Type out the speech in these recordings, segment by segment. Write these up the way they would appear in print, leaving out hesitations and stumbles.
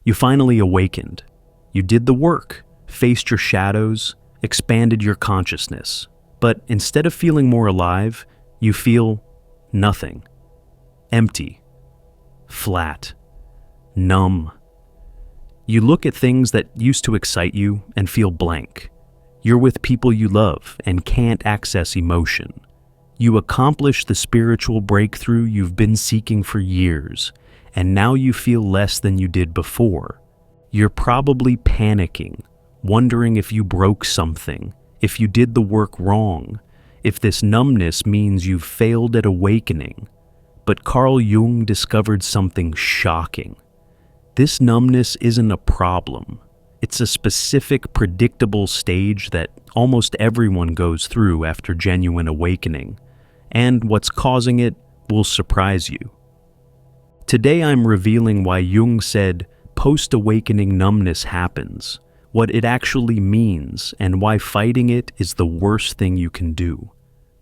You finally awakened. You did the work, faced your shadows, expanded your consciousness. But instead of feeling more alive, you feel nothing. Empty. Flat. Numb. You look at things that used to excite you and feel blank. You're with people you love and can't access emotion. You accomplish the spiritual breakthrough you've been seeking for years, and now you feel less than you did before. You're probably panicking, wondering if you broke something, if you did the work wrong, if this numbness means you've failed at awakening. But Carl Jung discovered something shocking. This numbness isn't a problem. It's a specific, predictable stage that almost everyone goes through after genuine awakening, and what's causing it will surprise you. Today I'm revealing why Jung said post-awakening numbness happens, what it actually means, and why fighting it is the worst thing you can do.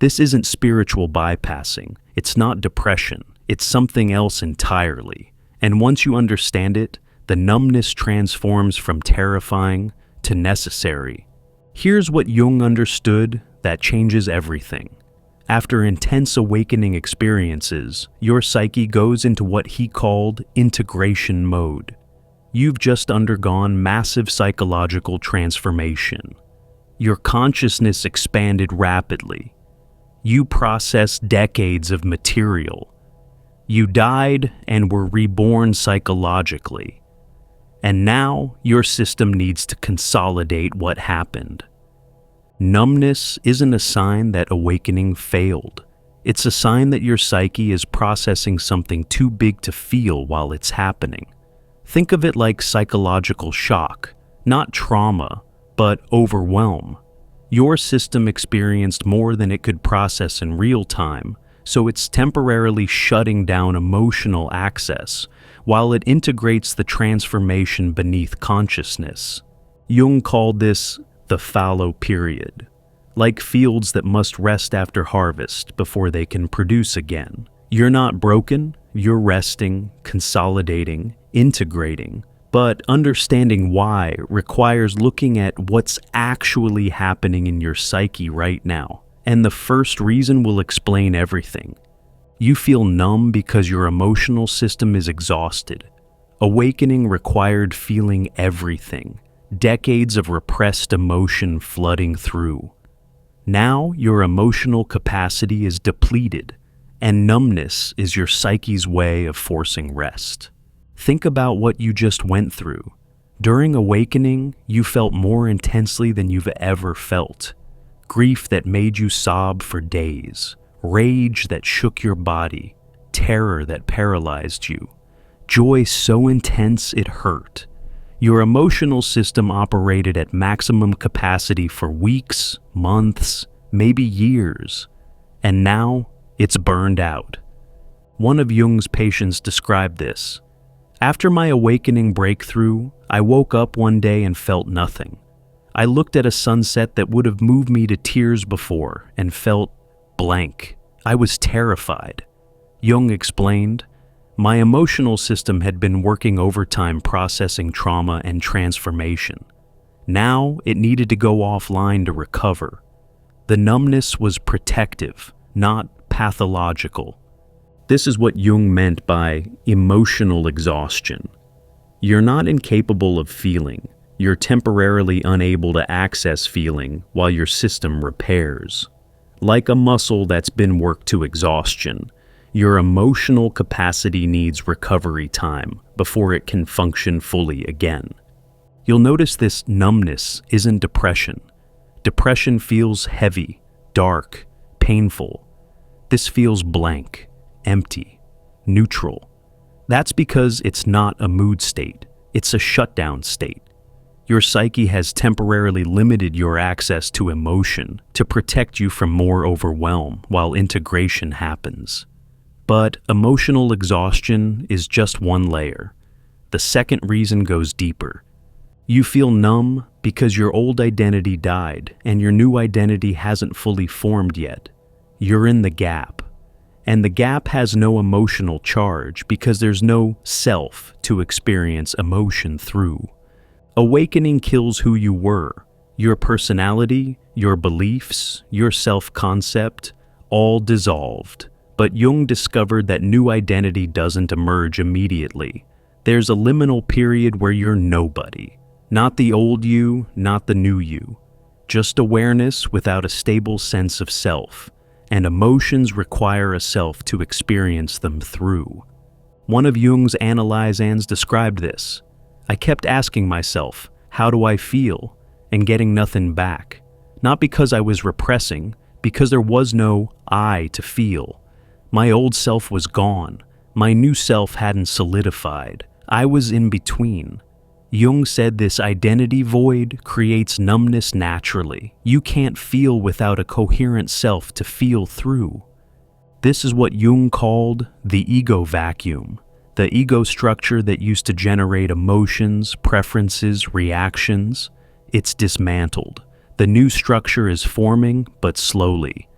This isn't spiritual bypassing, it's not depression, it's something else entirely. And once you understand it, the numbness transforms from terrifying to necessary. Here's what Jung understood that changes everything. After intense awakening experiences, your psyche goes into what he called integration mode. You've just undergone massive psychological transformation. Your consciousness expanded rapidly. You processed decades of material. You died and were reborn psychologically. And now your system needs to consolidate what happened. Numbness isn't a sign that awakening failed. It's a sign that your psyche is processing something too big to feel while it's happening. Think of it like psychological shock, not trauma, but overwhelm. Your system experienced more than it could process in real time, so it's temporarily shutting down emotional access while it integrates the transformation beneath consciousness. Jung called this the fallow period, like fields that must rest after harvest before they can produce again. You're not broken, you're resting, consolidating, integrating, but understanding why requires looking at what's actually happening in your psyche right now. And the first reason will explain everything. You feel numb because your emotional system is exhausted. Awakening required feeling everything, decades of repressed emotion flooding through. Now your emotional capacity is depleted, and numbness is your psyche's way of forcing rest. Think about what you just went through. During awakening, you felt more intensely than you've ever felt. Grief that made you sob for days, rage that shook your body, terror that paralyzed you, joy so intense it hurt. Your emotional system operated at maximum capacity for weeks, months, maybe years, and now it's burned out. One of Jung's patients described this. After my awakening breakthrough, I woke up one day and felt nothing. I looked at a sunset that would have moved me to tears before and felt blank. I was terrified. Jung explained, my emotional system had been working overtime processing trauma and transformation. Now it needed to go offline to recover. The numbness was protective, not pathological. This is what Jung meant by emotional exhaustion. You're not incapable of feeling. You're temporarily unable to access feeling while your system repairs. Like a muscle that's been worked to exhaustion, your emotional capacity needs recovery time before it can function fully again. You'll notice this numbness isn't depression. Depression feels heavy, dark, painful. This feels blank, empty, neutral. That's because it's not a mood state, it's a shutdown state. Your psyche has temporarily limited your access to emotion to protect you from more overwhelm while integration happens. But emotional exhaustion is just one layer. The second reason goes deeper. You feel numb because your old identity died and your new identity hasn't fully formed yet. You're in the gap. And the gap has no emotional charge because there's no self to experience emotion through. Awakening kills who you were, your personality, your beliefs, your self-concept, all dissolved. But Jung discovered that new identity doesn't emerge immediately. There's a liminal period where you're nobody. Not the old you, not the new you. Just awareness without a stable sense of self. And emotions require a self to experience them through. One of Jung's analyzans described this. I kept asking myself, how do I feel? And getting nothing back. Not because I was repressing, because there was no I to feel. My old self was gone. My new self hadn't solidified. I was in between. Jung said this identity void creates numbness naturally. You can't feel without a coherent self to feel through. This is what Jung called the ego vacuum, the ego structure that used to generate emotions, preferences, reactions. It's dismantled. The new structure is forming, but slowly.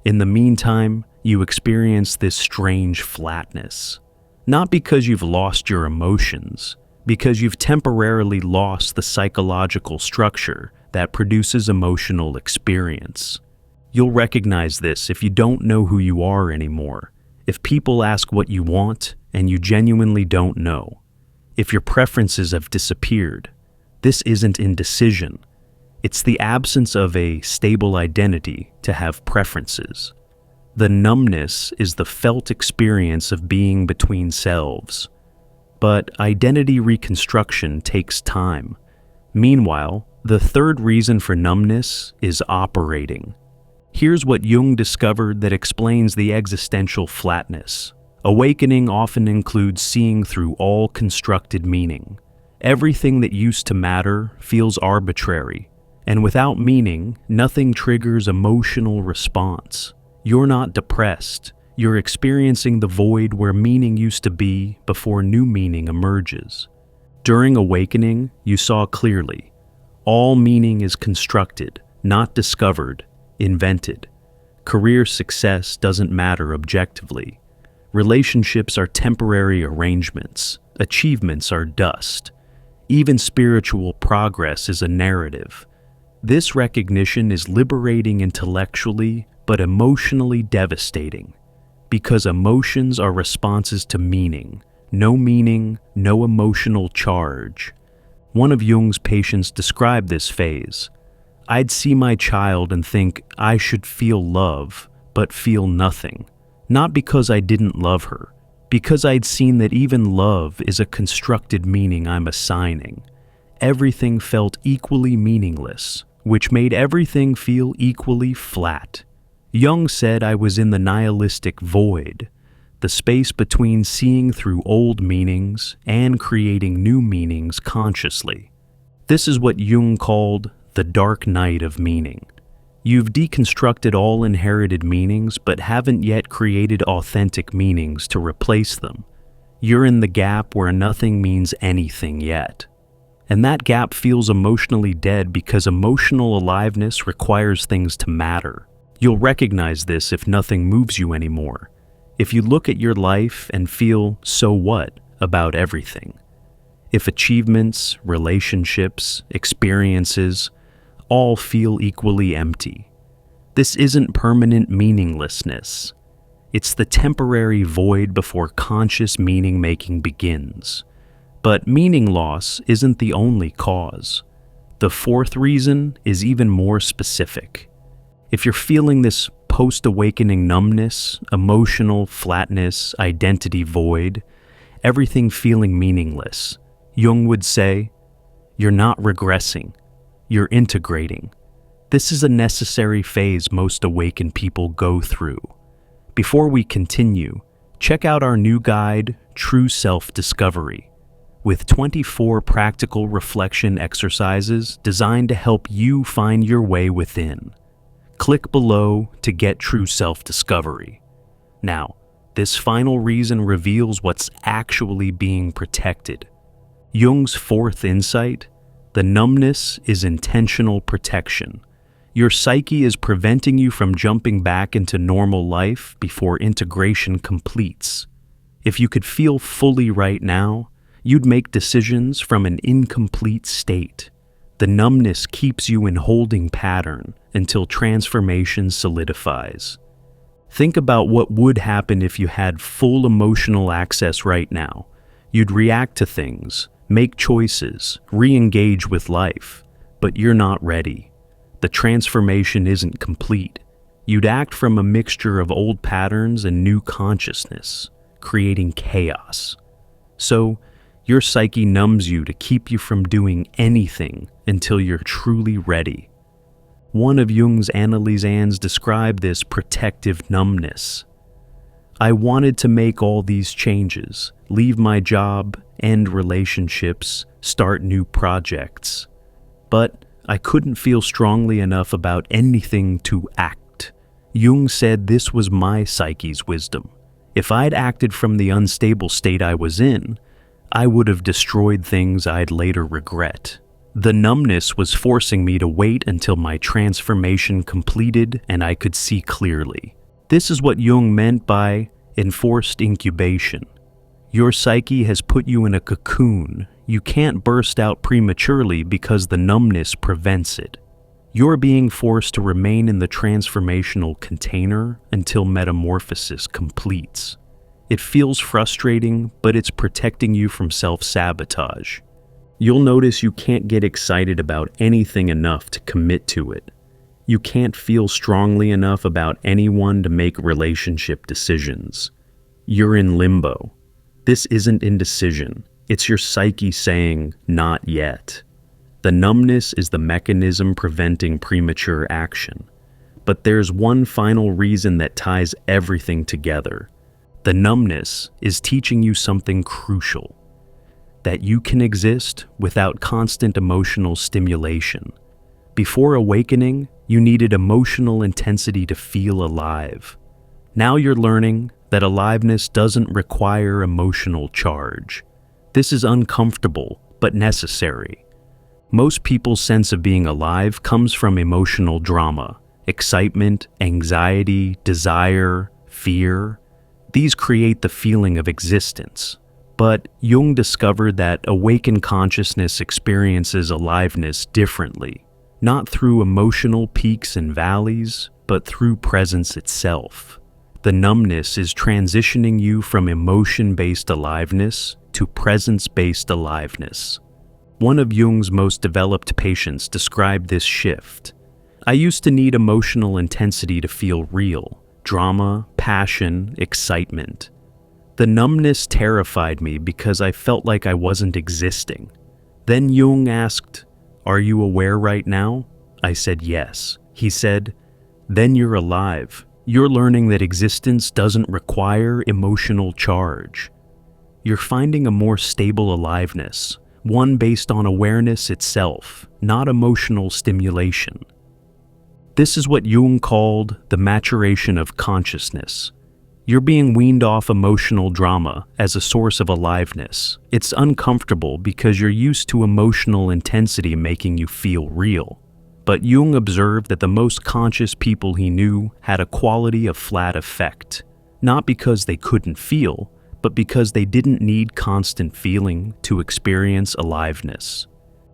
In the meantime, you experience this strange flatness. Not because you've lost your emotions, because you've temporarily lost the psychological structure that produces emotional experience. You'll recognize this if you don't know who you are anymore, if people ask what you want and you genuinely don't know, if your preferences have disappeared. This isn't indecision. It's the absence of a stable identity to have preferences. The numbness is the felt experience of being between selves. But identity reconstruction takes time. Meanwhile, the third reason for numbness is operating. Here's what Jung discovered that explains the existential flatness. Awakening often includes seeing through all constructed meaning. Everything that used to matter feels arbitrary, and without meaning, nothing triggers emotional response. You're not depressed. You're experiencing the void where meaning used to be before new meaning emerges. During awakening, you saw clearly. All meaning is constructed, not discovered, invented. Career success doesn't matter objectively. Relationships are temporary arrangements. Achievements are dust. Even spiritual progress is a narrative. This recognition is liberating intellectually, but emotionally devastating. Because emotions are responses to meaning. No meaning, no emotional charge. One of Jung's patients described this phase. I'd see my child and think I should feel love, but feel nothing. Not because I didn't love her, because I'd seen that even love is a constructed meaning I'm assigning. Everything felt equally meaningless, which made everything feel equally flat. Jung said I was in the nihilistic void, the space between seeing through old meanings and creating new meanings consciously. This is what Jung called the dark night of meaning. You've deconstructed all inherited meanings but haven't yet created authentic meanings to replace them. You're in the gap where nothing means anything yet. And that gap feels emotionally dead because emotional aliveness requires things to matter. You'll recognize this if nothing moves you anymore. If you look at your life and feel so what about everything. If achievements, relationships, experiences all feel equally empty. This isn't permanent meaninglessness. It's the temporary void before conscious meaning-making begins. But meaning loss isn't the only cause. The fourth reason is even more specific. If you're feeling this post-awakening numbness, emotional flatness, identity void, everything feeling meaningless, Jung would say, you're not regressing, you're integrating. This is a necessary phase most awakened people go through. Before we continue, check out our new guide, True Self-Discovery, with 24 practical reflection exercises designed to help you find your way within. Click below to get true self-discovery. Now, this final reason reveals what's actually being protected. Jung's fourth insight, the numbness is intentional protection. Your psyche is preventing you from jumping back into normal life before integration completes. If you could feel fully right now, you'd make decisions from an incomplete state. The numbness keeps you in holding pattern until transformation solidifies. Think about what would happen if you had full emotional access right now. You'd react to things, make choices, re-engage with life, but you're not ready. The transformation isn't complete. You'd act from a mixture of old patterns and new consciousness, creating chaos. So, your psyche numbs you to keep you from doing anything until you're truly ready. One of Jung's analyses described this protective numbness. I wanted to make all these changes, leave my job, end relationships, start new projects. But I couldn't feel strongly enough about anything to act. Jung said this was my psyche's wisdom. If I'd acted from the unstable state I was in, I would have destroyed things I'd later regret. The numbness was forcing me to wait until my transformation completed and I could see clearly. This is what Jung meant by enforced incubation. Your psyche has put you in a cocoon. You can't burst out prematurely because the numbness prevents it. You're being forced to remain in the transformational container until metamorphosis completes. It feels frustrating, but it's protecting you from self-sabotage. You'll notice you can't get excited about anything enough to commit to it. You can't feel strongly enough about anyone to make relationship decisions. You're in limbo. This isn't indecision. It's your psyche saying, not yet. The numbness is the mechanism preventing premature action. But there's one final reason that ties everything together. The numbness is teaching you something crucial. That you can exist without constant emotional stimulation. Before awakening, you needed emotional intensity to feel alive. Now you're learning that aliveness doesn't require emotional charge. This is uncomfortable, but necessary. Most people's sense of being alive comes from emotional drama, excitement, anxiety, desire, fear. These create the feeling of existence. But Jung discovered that awakened consciousness experiences aliveness differently, not through emotional peaks and valleys, but through presence itself. The numbness is transitioning you from emotion-based aliveness to presence-based aliveness. One of Jung's most developed patients described this shift. I used to need emotional intensity to feel real. Drama, passion, excitement. The numbness terrified me because I felt like I wasn't existing. Then Jung asked, "Are you aware right now?" I said yes. He said, "Then you're alive. You're learning that existence doesn't require emotional charge. You're finding a more stable aliveness, one based on awareness itself, not emotional stimulation." This is what Jung called the maturation of consciousness. You're being weaned off emotional drama as a source of aliveness. It's uncomfortable because you're used to emotional intensity making you feel real. But Jung observed that the most conscious people he knew had a quality of flat effect, not because they couldn't feel, but because they didn't need constant feeling to experience aliveness.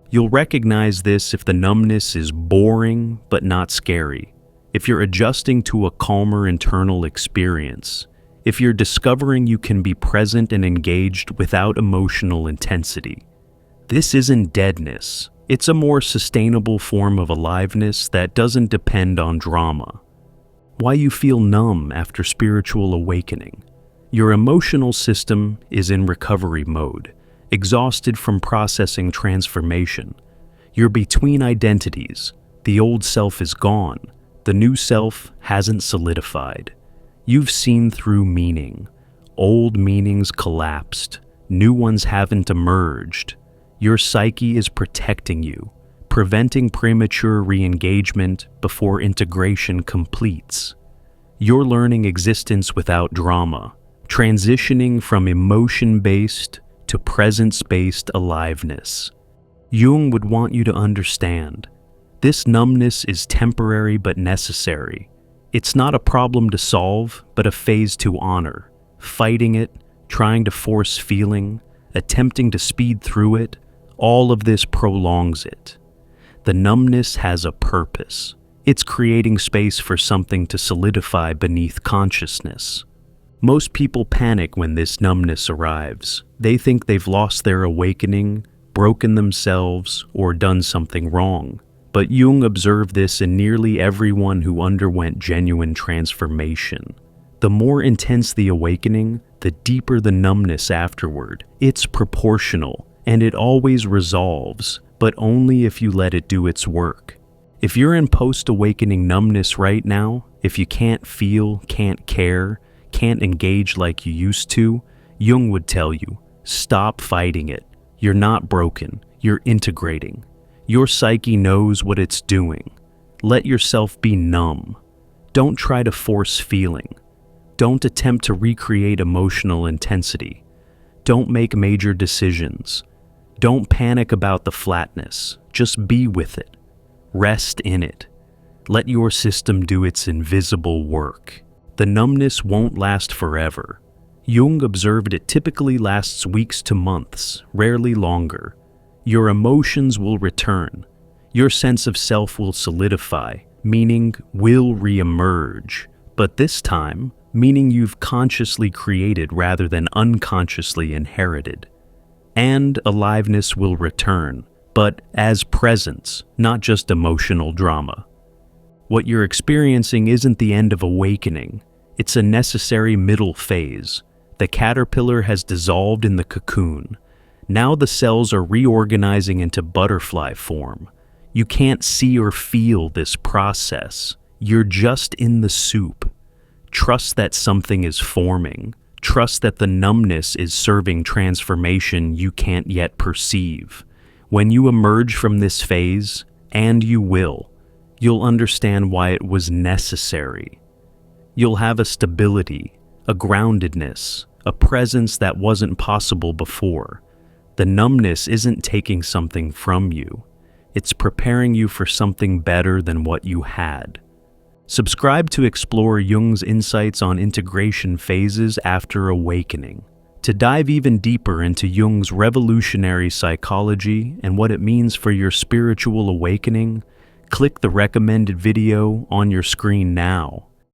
You'll recognize this if the numbness is boring but not scary, if you're adjusting to a calmer internal experience, if you're discovering you can be present and engaged without emotional intensity. This isn't deadness. It's a more sustainable form of aliveness that doesn't depend on drama. Why you feel numb after spiritual awakening? Your emotional system is in recovery mode, exhausted from processing transformation. You're between identities. The old self is gone. The new self hasn't solidified. You've seen through meaning. Old meanings collapsed. New ones haven't emerged. Your psyche is protecting you, preventing premature re-engagement before integration completes. You're learning existence without drama, transitioning from emotion-based to presence-based aliveness. Jung would want you to understand, This numbness is temporary but necessary. It's not a problem to solve, but a phase to honor. Fighting it, trying to force feeling, attempting to speed through it, all of this prolongs it. The numbness has a purpose. It's creating space for something to solidify beneath consciousness. Most people panic when this numbness arrives. They think they've lost their awakening, broken themselves, or done something wrong. But Jung observed this in nearly everyone who underwent genuine transformation. The more intense the awakening, the deeper the numbness afterward. It's proportional, and it always resolves, but only if you let it do its work. If you're in post-awakening numbness right now, if you can't feel, can't care, can't engage like you used to, Jung would tell you, stop fighting it. You're not broken, you're integrating. Your psyche knows what it's doing. Let yourself be numb. Don't try to force feeling. Don't attempt to recreate emotional intensity. Don't make major decisions. Don't panic about the flatness. Just be with it. Rest in it. Let your system do its invisible work. The numbness won't last forever. Jung observed it typically lasts weeks to months, rarely longer. Your emotions will return. Your sense of self will solidify, meaning will re-emerge. But this time, meaning you've consciously created rather than unconsciously inherited. And aliveness will return, but as presence, not just emotional drama. What you're experiencing isn't the end of awakening. It's a necessary middle phase. The caterpillar has dissolved in the cocoon. Now the cells are reorganizing into butterfly form. You can't see or feel this process. You're just in the soup. Trust that something is forming. Trust that the numbness is serving transformation you can't yet perceive. When you emerge from this phase, and you will, you'll understand why it was necessary. You'll have a stability, a groundedness, a presence that wasn't possible before. The numbness isn't taking something from you. It's preparing you for something better than what you had. Subscribe to explore Jung's insights on integration phases after awakening. To dive even deeper into Jung's revolutionary psychology and what it means for your spiritual awakening, click the recommended video on your screen now.